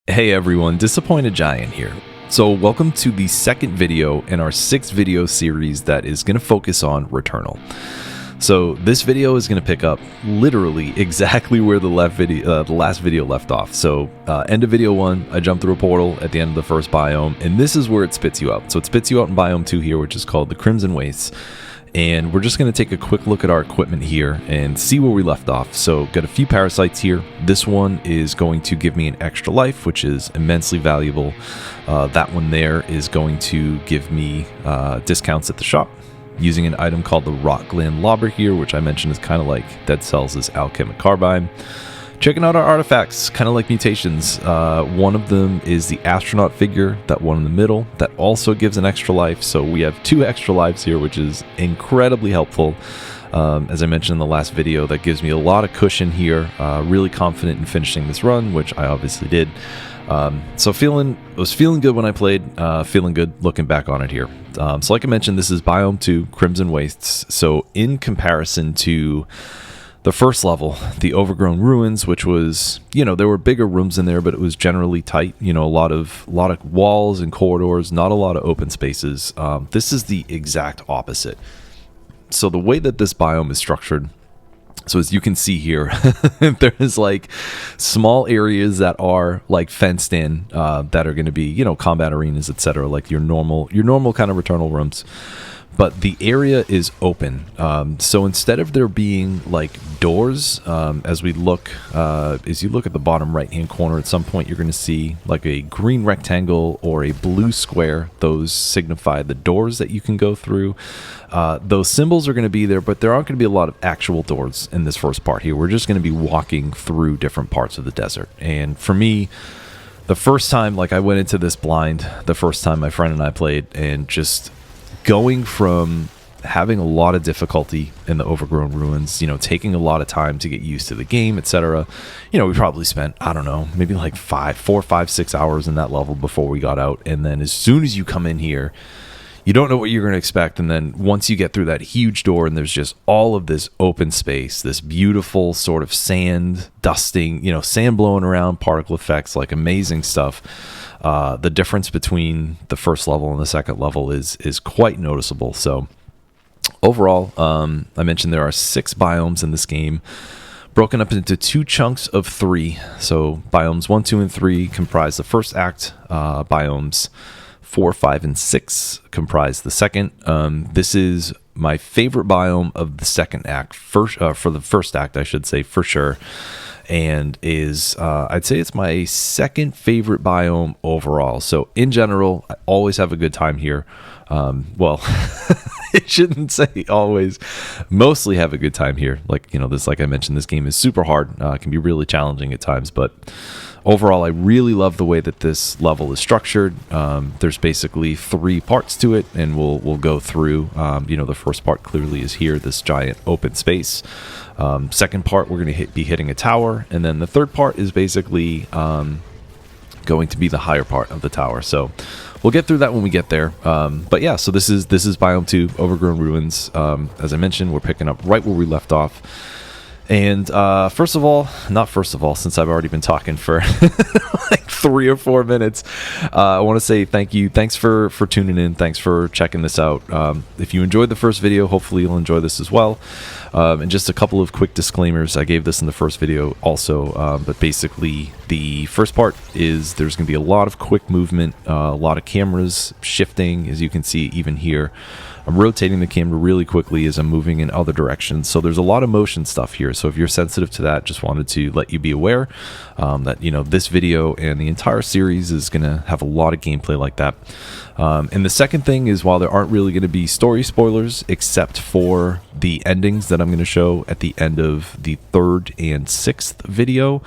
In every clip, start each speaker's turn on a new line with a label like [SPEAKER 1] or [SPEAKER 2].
[SPEAKER 1] Hey everyone, Disappointed Giant here. So welcome to the second video in our 6-video series that is going to focus on Returnal. So this video is going to pick up literally exactly where the last video left off. So end of video 1, I jumped through a portal at the end of the first biome, and this is where it spits you out. So it spits you out in biome 2 here, which is called the Crimson Wastes. And we're just going to take a quick look at our equipment here and see where we left off. So got a few parasites here. This one is going to give me an extra life, which is immensely valuable. That one there is going to give me discounts at the shop using an item called the Rock Gland Lobber here, which I mentioned is kind of like Dead Cells' Alchemic Carbine. Checking out our artifacts, kind of like mutations. One of them is the astronaut figure, that one in the middle, that also gives an extra life. So we have 2 extra lives here, which is incredibly helpful. As I mentioned in the last video, that gives me a lot of cushion here. Really confident in finishing this run, which I obviously did. So was feeling good when I played, feeling good looking back on it here. So like I mentioned, this is Biome 2, Crimson Wastes. So in comparison to the first level, the Overgrown Ruins, which was, there were bigger rooms in there, but it was generally tight. A lot of walls and corridors, not a lot of open spaces. This is the exact opposite. So the way that this biome is structured, so as you can see here, there's like small areas that are like fenced in, that are going to be, combat arenas, etc., like your normal kind of Returnal rooms. But the area is open. So instead of there being like doors, as you look at the bottom right-hand corner, at some point you're going to see like a green rectangle or a blue square. Those signify the doors that you can go through. Those symbols are going to be there, but there aren't going to be a lot of actual doors in this first part here. We're just going to be walking through different parts of the desert. And for me, the first time, like I went into this blind, the first time my friend and I played, and just going from having a lot of difficulty in the Overgrown Ruins, taking a lot of time to get used to the game, etc. We probably spent, I don't know, maybe like 4, 5, 6 hours in that level before we got out. And then as soon as you come in here, you don't know what you're going to expect. And then once you get through that huge door and there's just all of this open space, this beautiful sort of sand dusting, sand blowing around, particle effects, like amazing stuff. The difference between the first level and the second level is quite noticeable. So overall, I mentioned there are 6 biomes in this game, broken up into 2 chunks of 3. So biomes 1, 2, and 3 comprise the first act. Biomes 4, 5, and 6 comprise the second. This is my favorite biome of the second act, for the first act, I should say, for sure. And is, I'd say it's my second favorite biome overall. So in general, I always have a good time here. Well, I shouldn't say always, mostly have a good time here. Like, like I mentioned, this game is super hard. It can be really challenging at times, but overall, I really love the way that this level is structured. There's basically 3 parts to it, and we'll go through. The first part clearly is here, this giant open space. Second part, we're going to be hitting a tower, and then the third part is basically going to be the higher part of the tower. So we'll get through that when we get there. But yeah, so this is Biome 2, Overgrown Ruins. As I mentioned, we're picking up right where we left off. And not first of all, since I've already been talking for like 3 or 4 minutes, I want to say thank you. Thanks for tuning in. Thanks for checking this out. If you enjoyed the first video, hopefully you'll enjoy this as well. And just a couple of quick disclaimers. I gave this in the first video also, but basically the first part is there's going to be a lot of quick movement, a lot of cameras shifting, as you can see even here. I'm rotating the camera really quickly as I'm moving in other directions. So there's a lot of motion stuff here. So if you're sensitive to that, just wanted to let you be aware that, this video and the entire series is going to have a lot of gameplay like that. And the second thing is, while there aren't really going to be story spoilers, except for the endings that I'm going to show at the end of the 3rd and 6th video,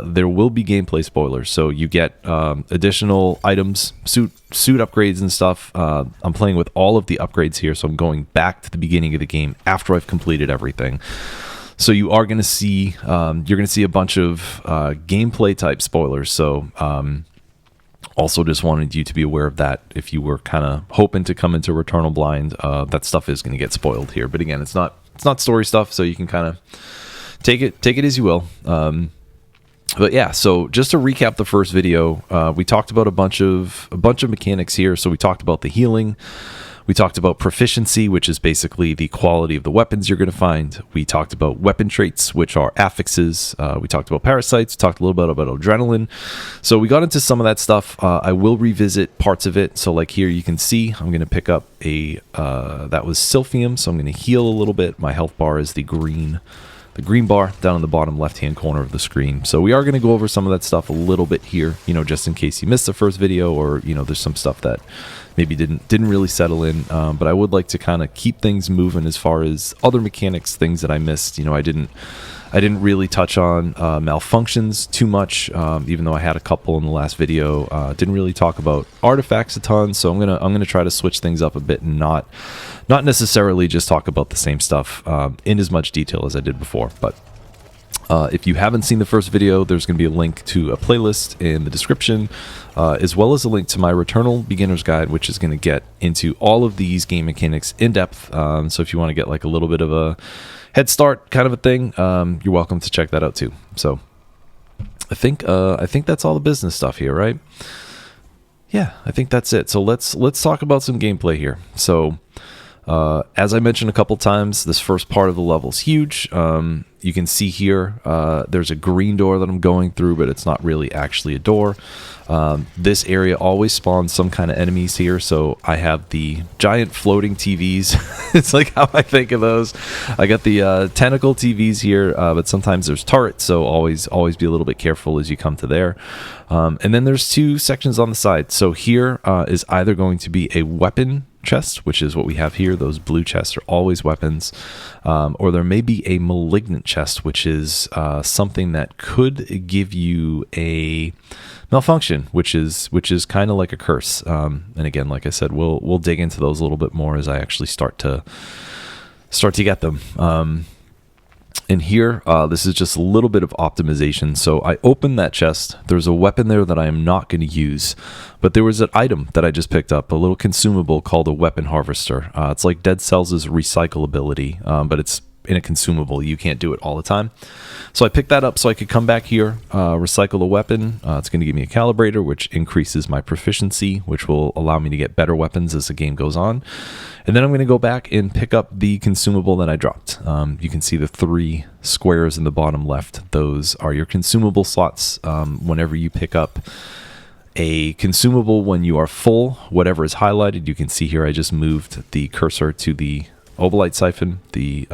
[SPEAKER 1] there will be gameplay spoilers. So you get additional items, suit upgrades and stuff. I'm playing with all of the upgrades here, so I'm going back to the beginning of the game after I've completed everything. So you are going to see, you're going to see a bunch of gameplay type spoilers. So also just wanted you to be aware of that. If you were kind of hoping to come into Returnal blind, that stuff is going to get spoiled here. But again, it's not story stuff, so you can kind of take it as you will. But yeah, so just to recap the first video, we talked about a bunch of mechanics here. So we talked about the healing. We talked about proficiency, which is basically the quality of the weapons you're going to find. We talked about weapon traits, which are affixes. We talked about parasites. We talked a little bit about adrenaline. So we got into some of that stuff. I will revisit parts of it. So like here you can see, I'm going to pick up a, that was Silphium. So I'm going to heal a little bit. My health bar is the green bar down in the bottom left-hand corner of the screen. So we are going to go over some of that stuff a little bit here, just in case you missed the first video, or, there's some stuff that maybe didn't really settle in. But I would like to kind of keep things moving as far as other mechanics, things that I missed. I didn't really touch on malfunctions too much, even though I had a couple in the last video. Didn't really talk about artifacts a ton, so I'm gonna try to switch things up a bit and not necessarily just talk about the same stuff in as much detail as I did before. But if you haven't seen the first video, there's going to be a link to a playlist in the description, as well as a link to my Returnal Beginner's Guide, which is going to get into all of these game mechanics in depth. So if you want to get like a little bit of a head start kind of a thing, you're welcome to check that out too. So I think that's all the business stuff here, right? Yeah, I think that's it. So let's talk about some gameplay here. So as I mentioned a couple times, this first part of the level is huge. You can see here there's a green door that I'm going through, but it's not really actually a door. This area always spawns some kind of enemies here, so I have the giant floating TVs. It's like how I think of those. I got the tentacle TVs here, but sometimes there's turrets, so always be a little bit careful as you come to there. And then there's two sections on the side. So here is either going to be a weapon chest, which is what we have here. Those blue chests are always weapons, or there may be a malignant chest, which is something that could give you a malfunction, which is kind of like a curse. And again, like I said, we'll dig into those a little bit more as I actually start to get them. And here, this is just a little bit of optimization. So I opened that chest. There's a weapon there that I am not going to use, but there was an item that I just picked up, a little consumable called a weapon harvester. It's like Dead Cells' recyclability, but it's in a consumable. You can't do it all the time. So I picked that up so I could come back here, recycle the weapon. It's going to give me a calibrator, which increases my proficiency, which will allow me to get better weapons as the game goes on. And then I'm going to go back and pick up the consumable that I dropped. You can see the 3 squares in the bottom left. Those are your consumable slots. Whenever you pick up a consumable when you are full, whatever is highlighted, you can see here I just moved the cursor to the Obolite siphon, the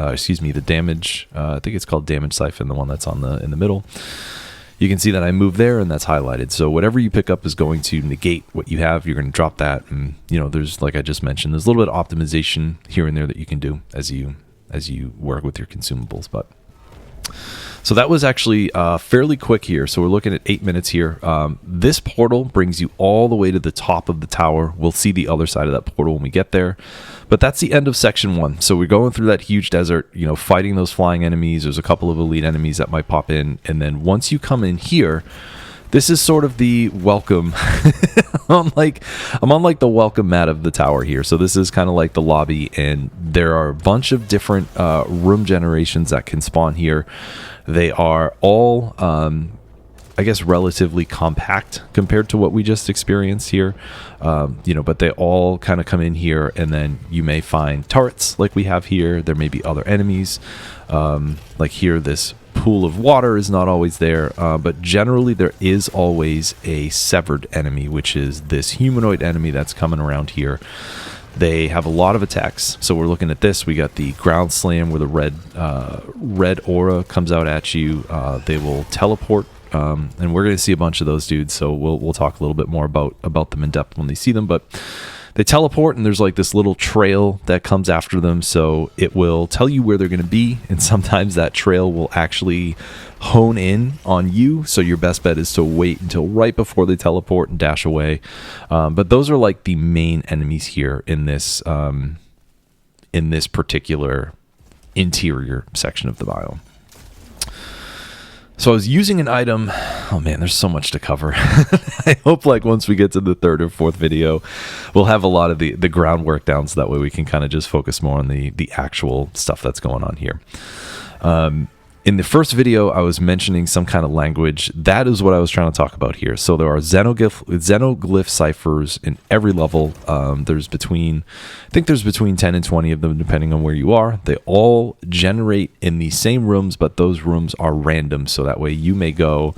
[SPEAKER 1] damage, I think it's called damage siphon, the one that's in the middle. You can see that I moved there and that's highlighted. So whatever you pick up is going to negate what you have. You're going to drop that. And there's, like I just mentioned, there's a little bit of optimization here and there that you can do as you work with your consumables. But so that was actually fairly quick here. So we're looking at 8 minutes here. This portal brings you all the way to the top of the tower. We'll see the other side of that portal when we get there. But that's the end of section 1. So we're going through that huge desert, fighting those flying enemies. There's a couple of elite enemies that might pop in. And then once you come in here, this is sort of the welcome. I'm on like the welcome mat of the tower here. So this is kind of like the lobby, and there are a bunch of different room generations that can spawn here. They are all, I guess, relatively compact compared to what we just experienced here. But they all kind of come in here, and then you may find turrets like we have here. There may be other enemies. Like here, this pool of water is not always there, but generally there is always a severed enemy, which is this humanoid enemy that's coming around here. They have a lot of attacks. So we're looking at this. We got the ground slam where the red aura comes out at you. They will teleport, and we're going to see a bunch of those dudes. So we'll talk a little bit more about them in depth when they see them. But they teleport, and there's like this little trail that comes after them. So it will tell you where they're going to be, and sometimes that trail will actually hone in on you. So your best bet is to wait until right before they teleport and dash away. But those are like the main enemies here in this particular interior section of the biome. So I was using an item. Oh man, there's so much to cover. I hope like once we get to the 3rd or 4th video, we'll have a lot of the groundwork down, so that way we can kind of just focus more on the actual stuff that's going on here. In the first video, I was mentioning some kind of language. That is what I was trying to talk about here. So there are xenoglyph ciphers in every level. I think there's between 10 and 20 of them, depending on where you are. They all generate in the same rooms, but those rooms are random. So that way you may go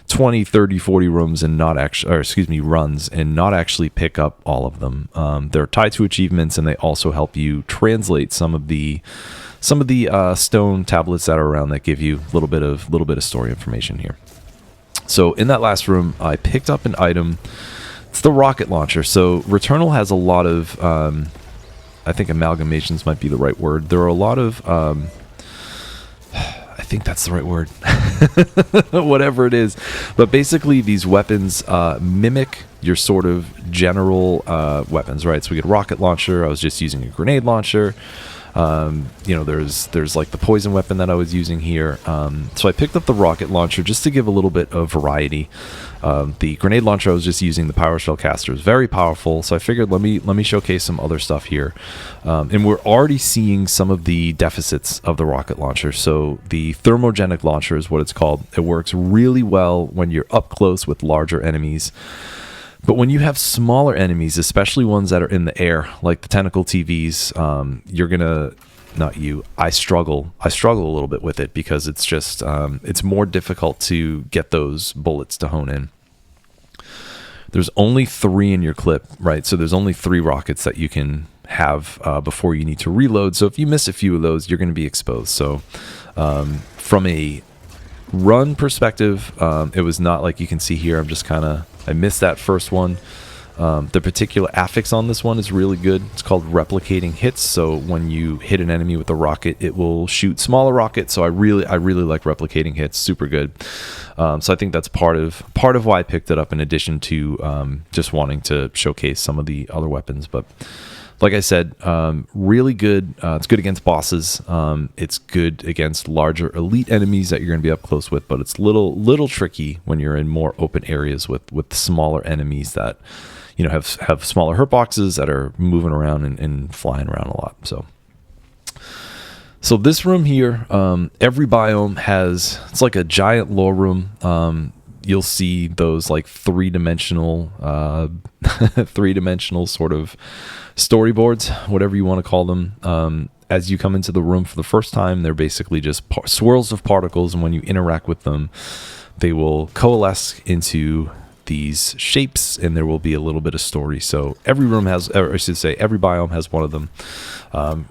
[SPEAKER 1] 20, 30, 40 rooms and not actually, or excuse me, runs and not actually pick up all of them. They're tied to achievements, and they also help you translate some of the stone tablets that are around that give you a little bit of story information here. So in that last room, I picked up an item. It's the rocket launcher. So Returnal has a lot of, I think amalgamations might be the right word. There are a lot of, I think that's the right word, whatever it is. But basically these weapons mimic your sort of general weapons, right? So we get a rocket launcher. I was just using a grenade launcher. There's like the poison weapon that I was using here. So I picked up the rocket launcher just to give a little bit of variety. The grenade launcher, I was just using the power shell caster, is very powerful. So I figured let me showcase some other stuff here. And we're already seeing some of the deficits of the rocket launcher. So the thermogenic launcher is what it's called. It works really well when you're up close with larger enemies. But when you have smaller enemies, especially ones that are in the air, like the tentacle TVs, I struggle a little bit with it because it's just, it's more difficult to get those bullets to hone in. There's only 3 in your clip, right? So there's only 3 rockets that you can have before you need to reload. So if you miss a few of those, you're going to be exposed. So from a run perspective, it was not like you can see here. I missed that first one. The particular affix on this one is really good. It's called replicating hits. So when you hit an enemy with a rocket, it will shoot smaller rockets. So I really like replicating hits. Super good. So I think that's part of why I picked it up, in addition to just wanting to showcase some of the other weapons. But like I said, really good. It's good against bosses. It's good against larger elite enemies that you're going to be up close with, but it's little tricky when you're in more open areas with smaller enemies that, you know, have smaller hurt boxes that are moving around and flying around a lot. So this room here, every biome it's like a giant lore room. You'll see those like three-dimensional sort of storyboards, whatever you want to call them. As you come into the room for the first time, they're basically just swirls of particles, and when you interact with them, they will coalesce into these shapes, and there will be a little bit of story. So every room has, or I should say, every biome has one of them.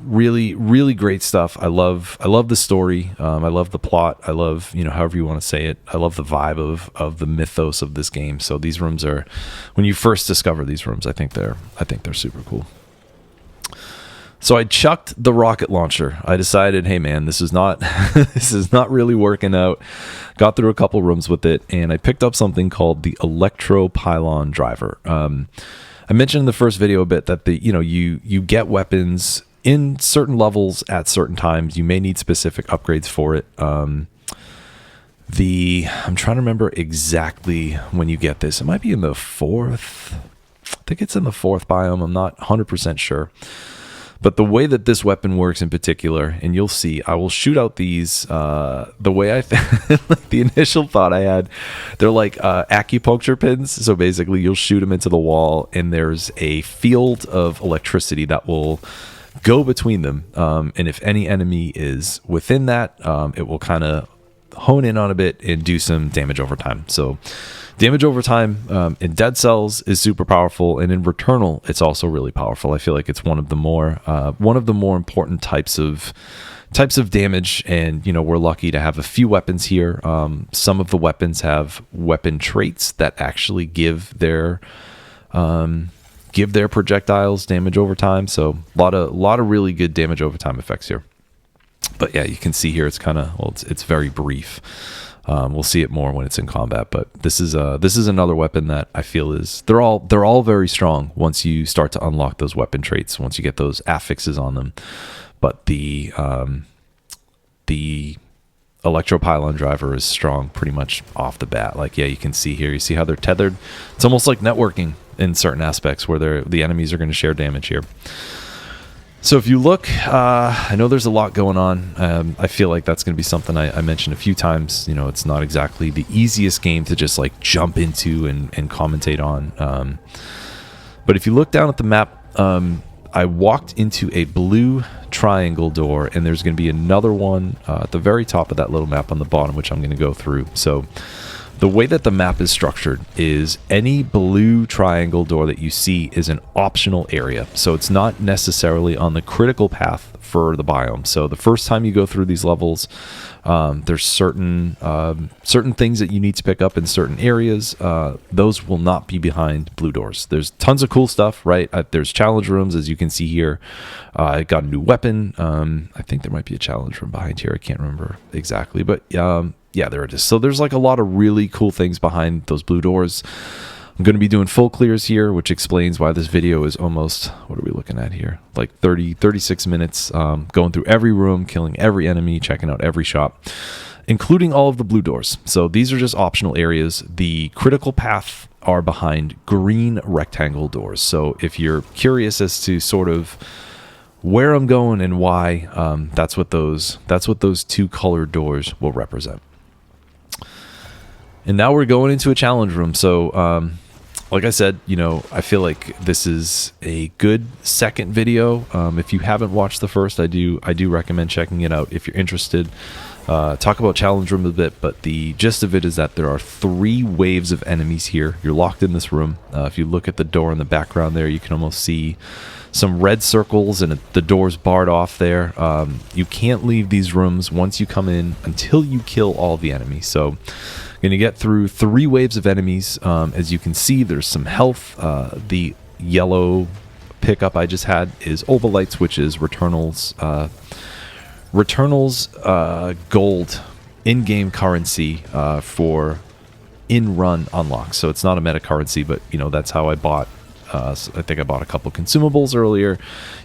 [SPEAKER 1] Really great stuff. I love the story. I love the plot. I love, however you want to say it. I love the vibe of the mythos of this game. So these rooms are, when you first discover these rooms, I think they're super cool. So I chucked the rocket launcher. I decided, hey man, this is not really working out. Got through a couple rooms with it, and I picked up something called the electro pylon driver. I mentioned in the first video a bit that you get weapons in certain levels at certain times. You may need specific upgrades for it. I'm trying to remember exactly when you get this. It might be in the 4th. I think it's in the 4th biome. I'm not 100% sure. But the way that this weapon works in particular, and you'll see, I will shoot out these, the way like the initial thought I had, they're like acupuncture pins. So basically you'll shoot them into the wall, and there's a field of electricity that will go between them. And if any enemy is within that, it will kind of hone in on a bit and do some damage over time. So damage over time in Dead Cells is super powerful, and in Returnal it's also really powerful. I feel like it's one of the more important types of damage, and we're lucky to have a few weapons here. Some of the weapons have weapon traits that actually give their projectiles damage over time. So a lot of really good damage over time effects here. But yeah, you can see here it's it's very brief. We'll see it more when it's in combat, but this is another weapon that I feel they're all very strong once you start to unlock those weapon traits, once you get those affixes on them. But the electropylon driver is strong pretty much off the bat. Like, yeah, you can see here, you see how they're tethered. It's almost like networking in certain aspects where the enemies are going to share damage here. So if you look, I know there's a lot going on. I feel like that's going to be something I mentioned a few times. You know, it's not exactly the easiest game to just like jump into and commentate on. But if you look down at the map, I walked into a blue triangle door, and there's going to be another one at the very top of that little map on the bottom, which I'm going to go through. So the way that the map is structured is any blue triangle door that you see is an optional area. So it's not necessarily on the critical path for the biome. So the first time you go through these levels, there's certain things that you need to pick up in certain areas. Those will not be behind blue doors. There's tons of cool stuff, right? There's challenge rooms, as you can see here. I got a new weapon. I think there might be a challenge room behind here. I can't remember exactly, but yeah, there it is. So there's like a lot of really cool things behind those blue doors. I'm going to be doing full clears here, which explains why this video is almost, what are we looking at here? Like 36 minutes, going through every room, killing every enemy, checking out every shop, including all of the blue doors. So these are just optional areas. The critical path are behind green rectangle doors. So if you're curious as to sort of where I'm going and why, that's what those two colored doors will represent. And now we're going into a challenge room. So, like I said, you know, I feel like this is a good second video. If you haven't watched the first, I do recommend checking it out if you're interested. Talk about challenge room a bit, but the gist of it is that there are 3 waves of enemies here. You're locked in this room. If you look at the door in the background there, you can almost see some red circles, and the door's barred off there. You can't leave these rooms once you come in until you kill all the enemies. So going to get through 3 waves of enemies. As you can see, there's some health. The yellow pickup I just had is Ovalites, which is Returnal's gold in-game currency for in-run unlocks. So it's not a meta currency, but you know, that's how I bought. So I think I bought a couple consumables earlier.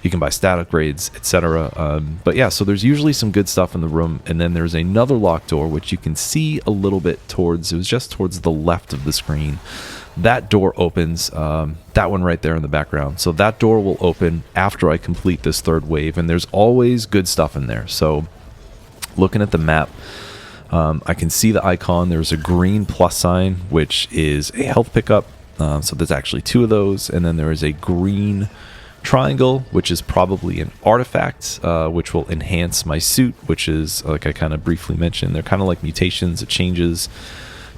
[SPEAKER 1] You can buy stat upgrades, etc. But yeah, so there's usually some good stuff in the room. And then there's another locked door, which you can see a little bit towards, it was just towards the left of the screen. That door opens, that one right there in the background. So that door will open after I complete this 3rd wave. And there's always good stuff in there. So looking at the map, I can see the icon. There's a green plus sign, which is a health pickup. So there's actually 2 of those, and then there is a green triangle, which is probably an artifact, which will enhance my suit, which is, like I kind of briefly mentioned, they're kind of like mutations. It changes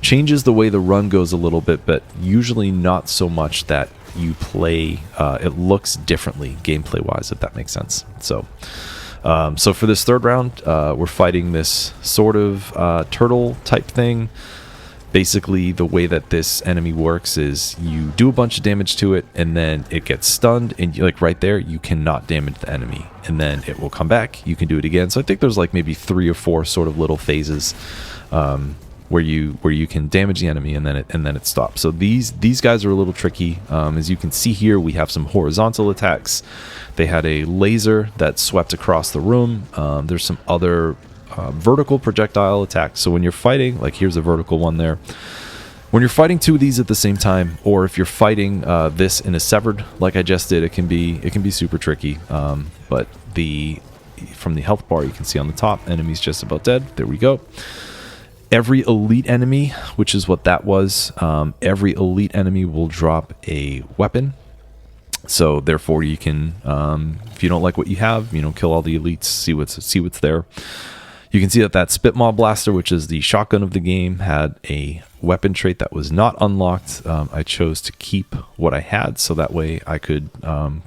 [SPEAKER 1] the way the run goes a little bit, but usually not so much that you play, it looks differently gameplay-wise, if that makes sense. So for this 3rd round, we're fighting this sort of turtle type thing. Basically, the way that this enemy works is you do a bunch of damage to it, and then it gets stunned, and like right there, you cannot damage the enemy, and then it will come back. You can do it again. So I think there's like maybe 3 or 4 sort of little phases where you can damage the enemy, and then it stops. So these guys are a little tricky. As you can see here, we have some horizontal attacks. They had a laser that swept across the room. There's some other vertical projectile attacks. So when you're fighting, like here's a vertical one there. When you're fighting 2 of these at the same time, or if you're fighting this in a severed, like I just did, it can be super tricky. But from the health bar, you can see on the top, enemy's just about dead. There we go. Every elite enemy, which is what that was, every elite enemy will drop a weapon. So therefore, you can, if you don't like what you have, you know, kill all the elites, see what's there. You can see that Spit Mob Blaster, which is the shotgun of the game, had a weapon trait that was not unlocked. I chose to keep what I had, so that way I could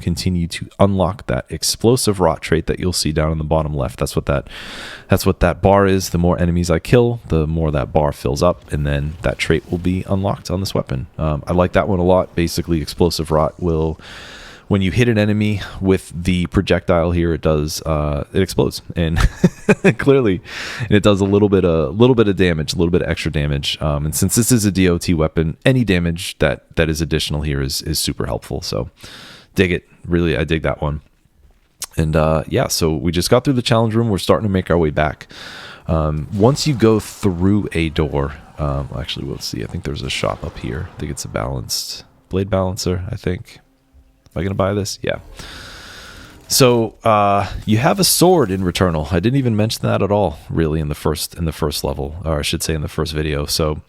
[SPEAKER 1] continue to unlock that explosive rot trait that you'll see down in the bottom left. That's what that bar is. The more enemies I kill, the more that bar fills up, and then that trait will be unlocked on this weapon. I like that one a lot. Basically, explosive rot will, when you hit an enemy with the projectile here, it explodes, and clearly it does a little bit of damage, a little bit of extra damage. And since this is a DOT weapon, any damage that is additional here is super helpful. So dig it, really, I dig that one. And yeah, so we just got through the challenge room. We're starting to make our way back. Once you go through a door, actually, we'll see. I think there's a shop up here. I think it's a blade balancer, I think. Am I going to buy this? Yeah. So you have a sword in Returnal. I didn't even mention that at all, really, in the first level, or I should say in the first video. So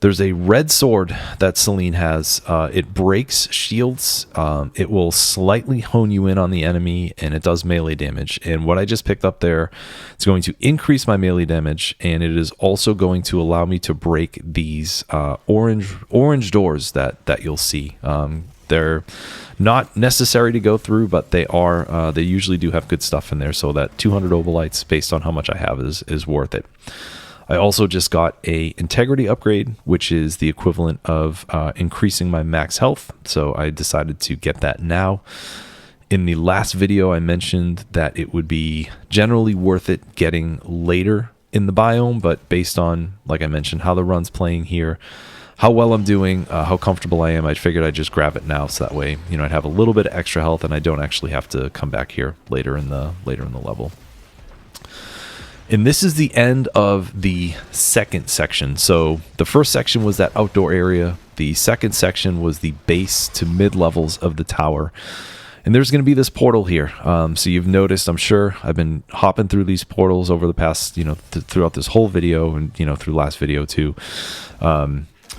[SPEAKER 1] there's a red sword that Celine has. It breaks shields. It will slightly hone you in on the enemy, and it does melee damage. And what I just picked up there, it's going to increase my melee damage, and it is also going to allow me to break these orange doors that you'll see. They're not necessary to go through, but they are. They usually do have good stuff in there, so that 200 obolites, based on how much I have, is worth it. I also just got a integrity upgrade, which is the equivalent of increasing my max health. So I decided to get that now. In the last video, I mentioned that it would be generally worth it getting later in the biome, but based on, like I mentioned, how the run's playing here, how well I'm doing, how comfortable I am, I figured I'd just grab it now, so that way, you know, I'd have a little bit of extra health and I don't actually have to come back here later in the level. And this is the end of the second section. So the first section was that outdoor area. The second section was the base to mid levels of the tower. And there's going to be this portal here. So you've noticed, I'm sure, I've been hopping through these portals over the past, you know, throughout this whole video, and, you know, through last video too.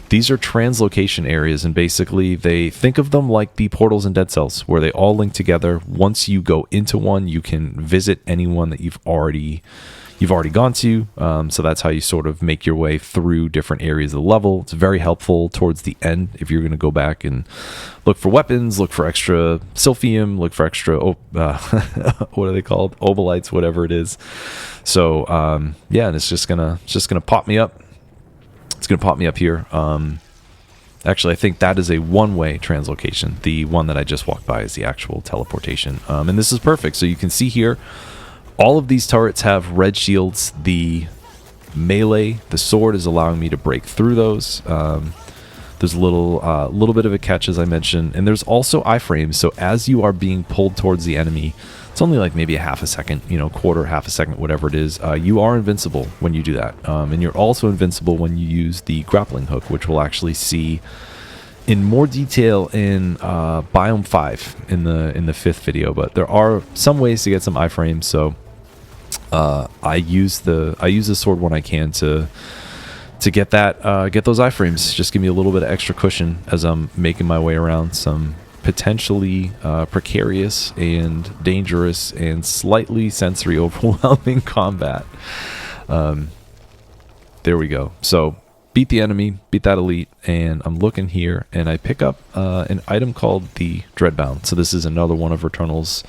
[SPEAKER 1] These are translocation areas, and basically they think of them like the portals in Dead Cells, where they all link together. Once you go into one, you can visit anyone that you've already gone to. So that's how you sort of make your way through different areas of the level. It's very helpful towards the end if you're going to go back and look for weapons, look for extra Silphium, look for extra what are they called, obolites, whatever it is. So yeah, and it's just gonna pop me up. It's gonna pop me up here. Actually, I think that is a one-way translocation. The one that I just walked by is the actual teleportation. And this is perfect. So you can see here, all of these turrets have red shields. The melee, the sword, is allowing me to break through those. There's a little bit of a catch, as I mentioned, and there's also iframes. So as you are being pulled towards the enemy, it's only like maybe a half a second, you know, quarter, half a second, whatever it is. You are invincible when you do that, and you're also invincible when you use the grappling hook, which we'll actually see in more detail in Biome 5 in the fifth video. But there are some ways to get some iframes. So I use the sword when I can to get those iframes. Just give me a little bit of extra cushion as I'm making my way around some potentially precarious and dangerous and slightly sensory overwhelming combat. There we go. So beat the enemy, beat that elite, and I'm looking here and I pick up an item called the Dreadbound. So this is another one of Returnal's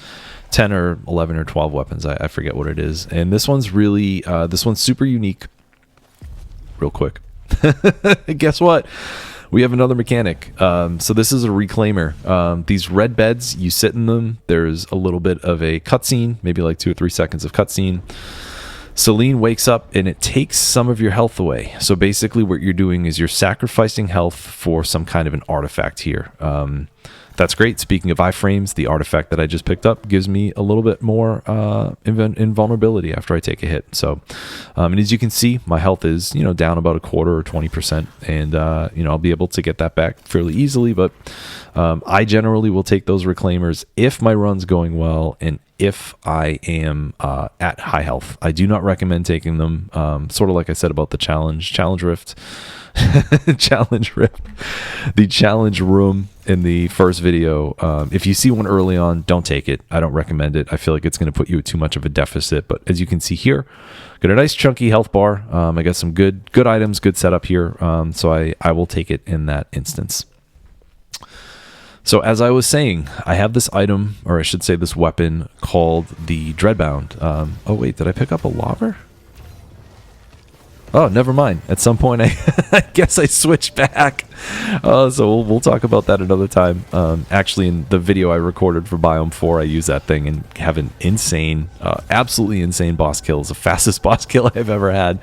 [SPEAKER 1] 10 or 11 or 12 weapons. I forget what it is. And this one's really, this one's super unique. Real quick. Guess what? We have another mechanic. So this is a reclaimer. These red beds, you sit in them. There's a little bit of a cutscene, maybe like 2 or 3 seconds of cutscene. Celine wakes up and it takes some of your health away. So basically what you're doing is you're sacrificing health for some kind of an artifact here. That's great. Speaking of iframes, the artifact that I just picked up gives me a little bit more invulnerability after I take a hit. So, and as you can see, my health is, you know, down about a quarter or 20%, and you know, I'll be able to get that back fairly easily. But I generally will take those reclaimers if my run's going well and if I am at high health. I do not recommend taking them. Sort of like I said about the challenge rift. The challenge room in the first video. If you see one early on, don't take it. I don't recommend it. I feel like it's going to put you at too much of a deficit. But as you can see here, got a nice chunky health bar. I got some good items, good setup here. So I will take it in that instance. So as I was saying, I have this item, or I should say this weapon, called the Dreadbound. Oh wait, did I pick up a lobber? Oh, never mind. At some point, I guess I switched back. So we'll talk about that another time. Actually, in the video I recorded for Biome 4, I used that thing and have an insane, absolutely insane boss kill. It's the fastest boss kill I've ever had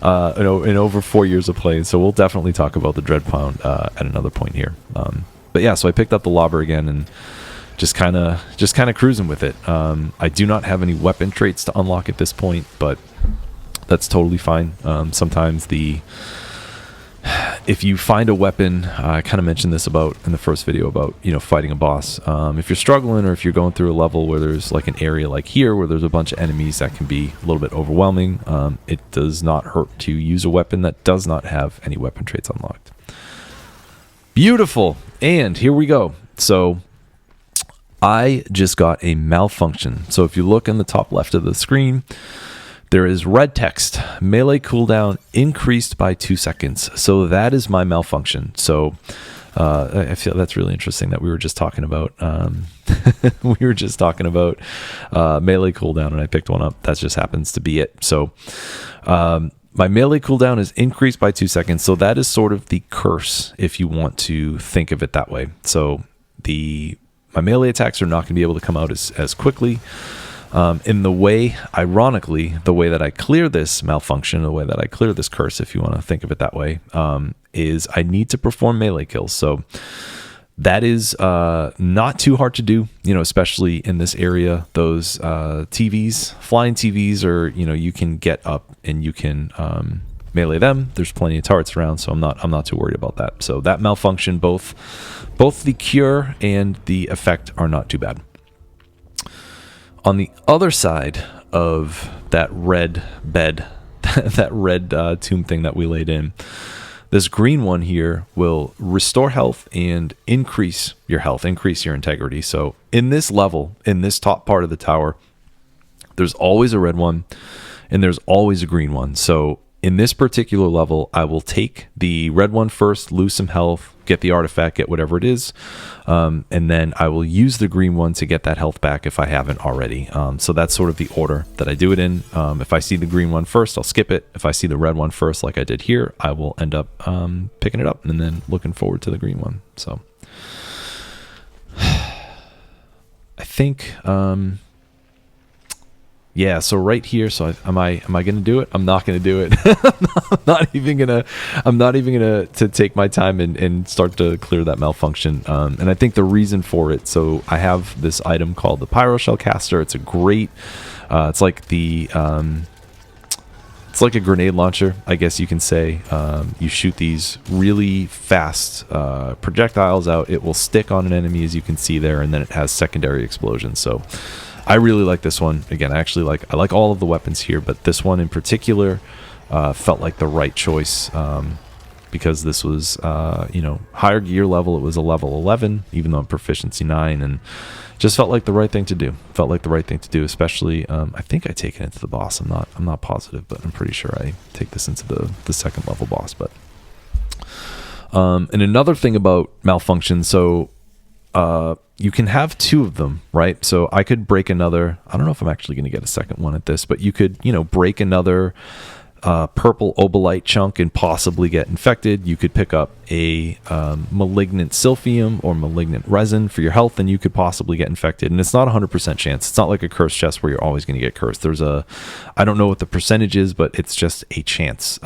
[SPEAKER 1] in over 4 years of playing. So we'll definitely talk about the Dreadbound at another point here. But yeah, so I picked up the lobber again and just kind of cruising with it. I do not have any weapon traits to unlock at this point, but that's totally fine. Sometimes the if you find a weapon, I kind of mentioned this about in the first video about, you know, fighting a boss. If you're struggling, or if you're going through a level where there's like an area like here where there's a bunch of enemies, that can be a little bit overwhelming. It does not hurt to use a weapon that does not have any weapon traits unlocked. Beautiful. And here we go. So I just got a malfunction. So if you look in the top left of the screen, there is red text, melee cooldown increased by 2 seconds. So that is my malfunction. So I feel that's really interesting that we were just talking about melee cooldown, and I picked one up. That just happens to be it. So my melee cooldown is increased by 2 seconds. So that is sort of the curse, if you want to think of it that way. So my melee attacks are not going to be able to come out as quickly. In the way, ironically, the way that I clear this malfunction, the way that I clear this curse, if you want to think of it that way, is I need to perform melee kills. So that is not too hard to do, you know, especially in this area. Those TVs, flying TVs, or, you know, you can get up and you can melee them. There's plenty of turrets around, so I'm not too worried about that. So that malfunction, both the cure and the effect are not too bad. On the other side of that red bed, that red tomb thing that we laid in, this green one here will restore health and increase your health, increase your integrity. So in this level, in this top part of the tower, there's always a red one and there's always a green one. So in this particular level, I will take the red one first, lose some health, get the artifact, get whatever it is, and then I will use the green one to get that health back if I haven't already. So that's sort of the order that I do it in. If I see the green one first, I'll skip it. If I see the red one first, like I did here, I will end up picking it up and then looking forward to the green one. So I think... yeah, so right here, so am I going to do it? I'm not going to do it. I'm not even going to take my time and start to clear that malfunction. And I think the reason for it, so I have this item called the Pyro Shell Caster. It's a great, it's like a grenade launcher, I guess you can say. You shoot these really fast projectiles out. It will stick on an enemy, as you can see there, and then it has secondary explosions. So I really like this one. Again, I like all of the weapons here, but this one in particular felt like the right choice because this was, higher gear level. It was a level 11, even though I'm proficiency 9, and just felt like the right thing to do. Felt like the right thing to do, especially, I think I take it into the boss. I'm not positive, but I'm pretty sure I take this into the second level boss. But and another thing about malfunction, so you can have 2 of them, right? So I could break another, I don't know if I'm actually going to get a second one at this, but you could, break another purple obolite chunk and possibly get infected. You could pick up a malignant silphium or malignant resin for your health, and you could possibly get infected. And it's not 100% chance. It's not like a cursed chest where you're always going to get cursed. I don't know what the percentage is, but it's just a chance.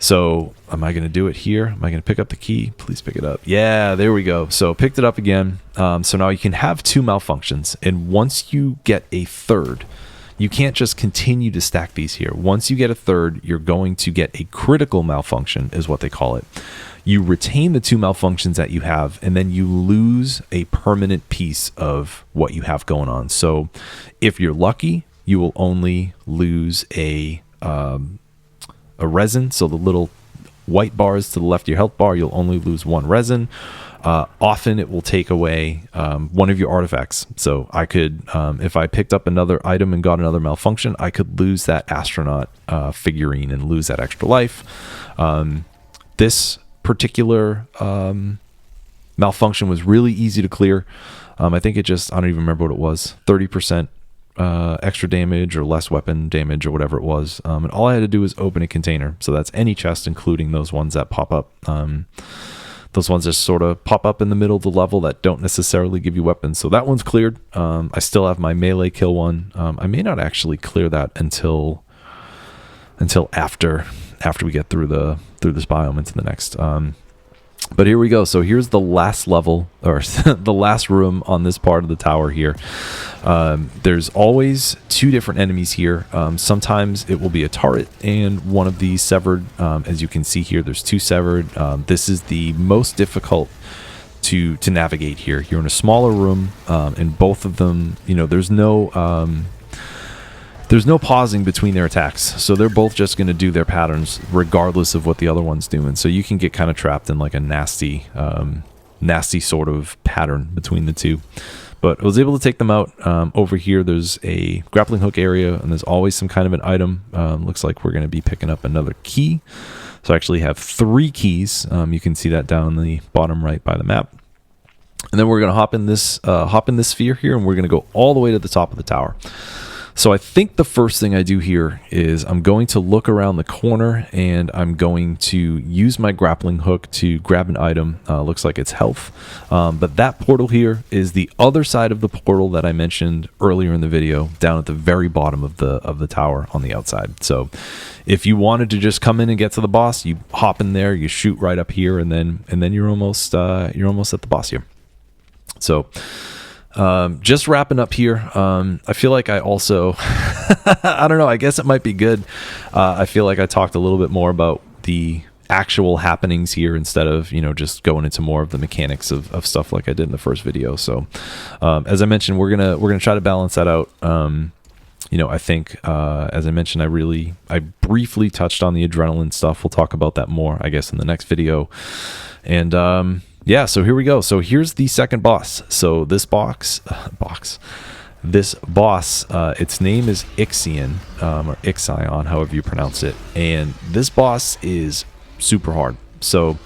[SPEAKER 1] So am I going to do it here? Am I going to pick up the key? Please pick it up. Yeah, there we go. So picked it up again. So now you can have 2 malfunctions. And once you get a third, you can't just continue to stack these here. Once you get a third, you're going to get a critical malfunction, is what they call it. You retain the 2 malfunctions that you have, and then you lose a permanent piece of what you have going on. So if you're lucky, you will only lose a resin, so the little white bars to the left of your health bar, you'll only lose 1 resin. Often it will take away one of your artifacts. So I could, if I picked up another item and got another malfunction, I could lose that astronaut figurine and lose that extra life. This particular malfunction was really easy to clear. I think I don't even remember what it was, 30% extra damage or less weapon damage or whatever it was, and all I had to do was open a container. So that's any chest, including those ones that pop up. Those ones just sort of pop up in the middle of the level that don't necessarily give you weapons. So that one's cleared. I still have my melee kill one. I may not actually clear that until after we get through this biome into the next. But here we go. So here's the last level, or the last room on this part of the tower here. There's always two different enemies here. Sometimes it will be a turret and one of the severed. As you can see here, there's two severed. This is the most difficult to navigate here. You're in a smaller room, and both of them, you know, there's no pausing between their attacks, so they're both just going to do their patterns regardless of what the other one's doing. So you can get kind of trapped in like a nasty sort of pattern between the two. But I was able to take them out. Over here there's a grappling hook area, and there's always some kind of an item. Looks like we're going to be picking up another key. So I actually have 3 keys. You can see that down in the bottom right by the map. And then we're going to hop in this sphere here, and we're going to go all the way to the top of the tower. So I think the first thing I do here is I'm going to look around the corner, and I'm going to use my grappling hook to grab an item. Looks like it's health. But that portal here is the other side of the portal that I mentioned earlier in the video, down at the very bottom of the tower on the outside. So if you wanted to just come in and get to the boss, you hop in there, you shoot right up here, and then you're almost at the boss here. So just wrapping up here. I feel like I also I don't know, I guess it might be good. I feel like I talked a little bit more about the actual happenings here instead of, you know, just going into more of the mechanics of stuff like I did in the first video. So as I mentioned, we're gonna try to balance that out. You know, I think as I mentioned, I briefly touched on the adrenaline stuff. We'll talk about that more, I guess, in the next video. And yeah, so here we go. So here's the second boss. So this this boss, its name is Ixion, or Ixion, however you pronounce it. And this boss is super hard. So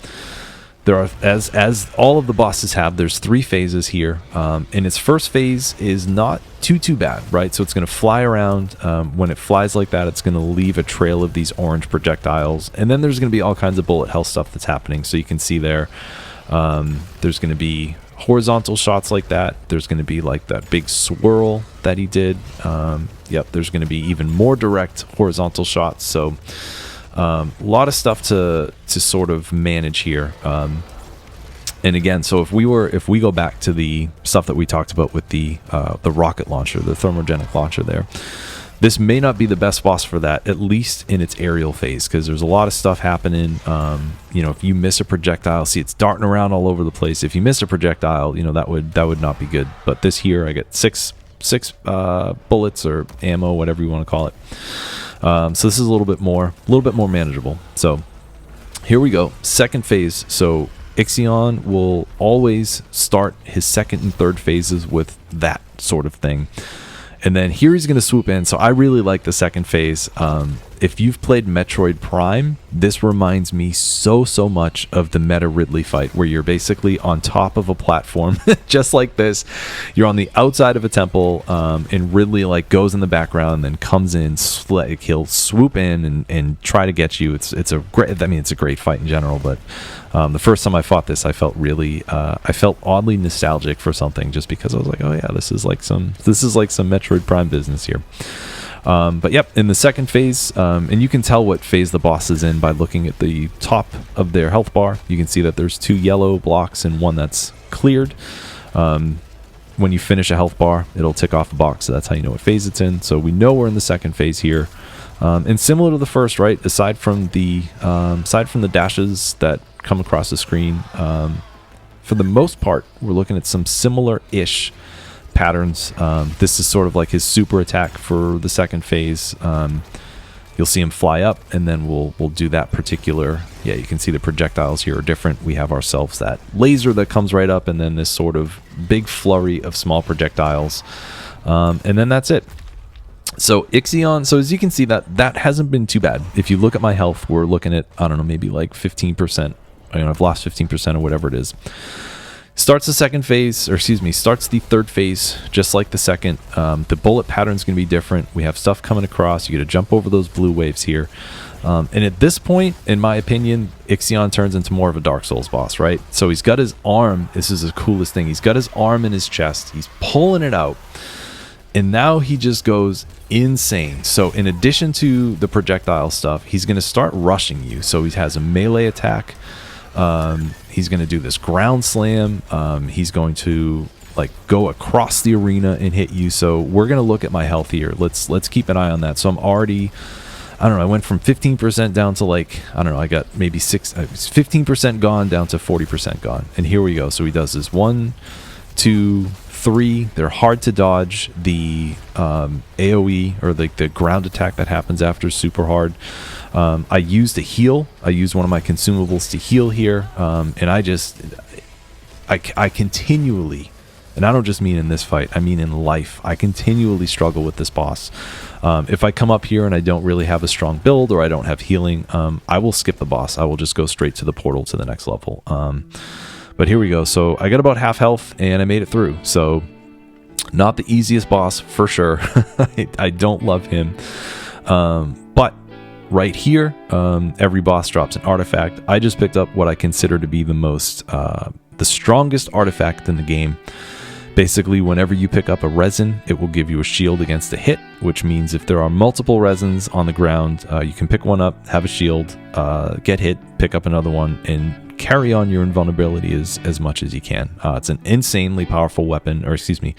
[SPEAKER 1] there are, as all of the bosses have, there's 3 phases here. And its first phase is not too bad, right? So it's going to fly around. When it flies like that, it's going to leave a trail of these orange projectiles. And then there's going to be all kinds of bullet hell stuff that's happening. So you can see there. There's going to be horizontal shots like that. There's going to be like that big swirl that he did. Yep, there's going to be even more direct horizontal shots. So a lot of stuff to sort of manage here. And again, so if we go back to the stuff that we talked about with the rocket launcher, the thermogenic launcher there, this may not be the best boss for that, at least in its aerial phase, because there's a lot of stuff happening. You know, if you miss a projectile, see it's darting around all over the place. If you miss a projectile, you know, that would not be good. But this here, I get six bullets or ammo, whatever you want to call it. So this is a little bit more manageable. So here we go, second phase. So Ixion will always start his second and third phases with that sort of thing. And then here he's going to swoop in. So I really like the second phase. If you've played Metroid Prime, this reminds me so much of the Meta Ridley fight, where you're basically on top of a platform, just like this. You're on the outside of a temple, and Ridley like goes in the background, and then comes in. He'll swoop in and try to get you. It's a great. I mean, it's a great fight in general, but the first time I fought this, I felt oddly nostalgic for something, just because I was like, oh yeah, this is like some Metroid Prime business here. But yep, in the second phase, and you can tell what phase the boss is in by looking at the top of their health bar. You can see that there's 2 yellow blocks and 1 that's cleared. When you finish a health bar, it'll tick off the box, so that's how you know what phase it's in. So we know we're in the second phase here. And similar to the first, right? Aside from the dashes that come across the screen, for the most part, we're looking at some similar-ish patterns. This is sort of like his super attack for the second phase. You'll see him fly up, and then we'll do that particular. Yeah, you can see the projectiles here are different. We have ourselves that laser that comes right up, and then this sort of big flurry of small projectiles, and then that's it. So Ixion, so as you can see, that hasn't been too bad. If you look at my health, we're looking at, I don't know, maybe like 15%. I've lost 15% or whatever it is. Starts the second phase, or excuse me, starts the third phase, just like the second. The bullet pattern's going to be different. We have stuff coming across. You got to jump over those blue waves here. And at this point, in my opinion, Ixion turns into more of a Dark Souls boss, right? So he's got his arm. This is the coolest thing. He's got his arm in his chest. He's pulling it out. And now he just goes insane. So in addition to the projectile stuff, he's going to start rushing you. So he has a melee attack. He's going to do this ground slam. He's going to like go across the arena and hit you. So we're going to look at my health here. Let's keep an eye on that. So I'm already, I don't know, I went from 15% down to like, I don't know, I got maybe 15% gone down to 40% gone. And here we go. So he does this 1, 2, 3. They're hard to dodge. The AoE, or like the ground attack that happens after, is super hard. I used a heal. I used one of my consumables to heal here. And I continually, and I don't just mean in this fight, I mean in life, I continually struggle with this boss. If I come up here and I don't really have a strong build, or I don't have healing, I will skip the boss. I will just go straight to the portal to the next level. But here we go. So I got about half health and I made it through. So not the easiest boss for sure. I don't love him. But right here, every boss drops an artifact. I just picked up what I consider to be the strongest artifact in the game. Basically, whenever you pick up a resin, it will give you a shield against a hit, which means if there are multiple resins on the ground, you can pick one up, have a shield, get hit, pick up another one, and carry on your invulnerability as much as you can. It's an insanely powerful weapon, or excuse me,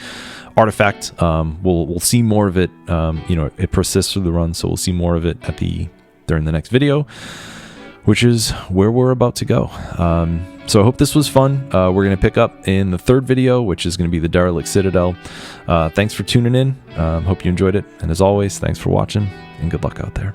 [SPEAKER 1] artifact. We'll see more of it. It persists through the run, so we'll see more of it during the next video, which is where we're about to go. So I hope this was fun. We're going to pick up in the third video, which is going to be the Derelict Citadel. Thanks for tuning in. Hope you enjoyed it. And as always, thanks for watching, and good luck out there.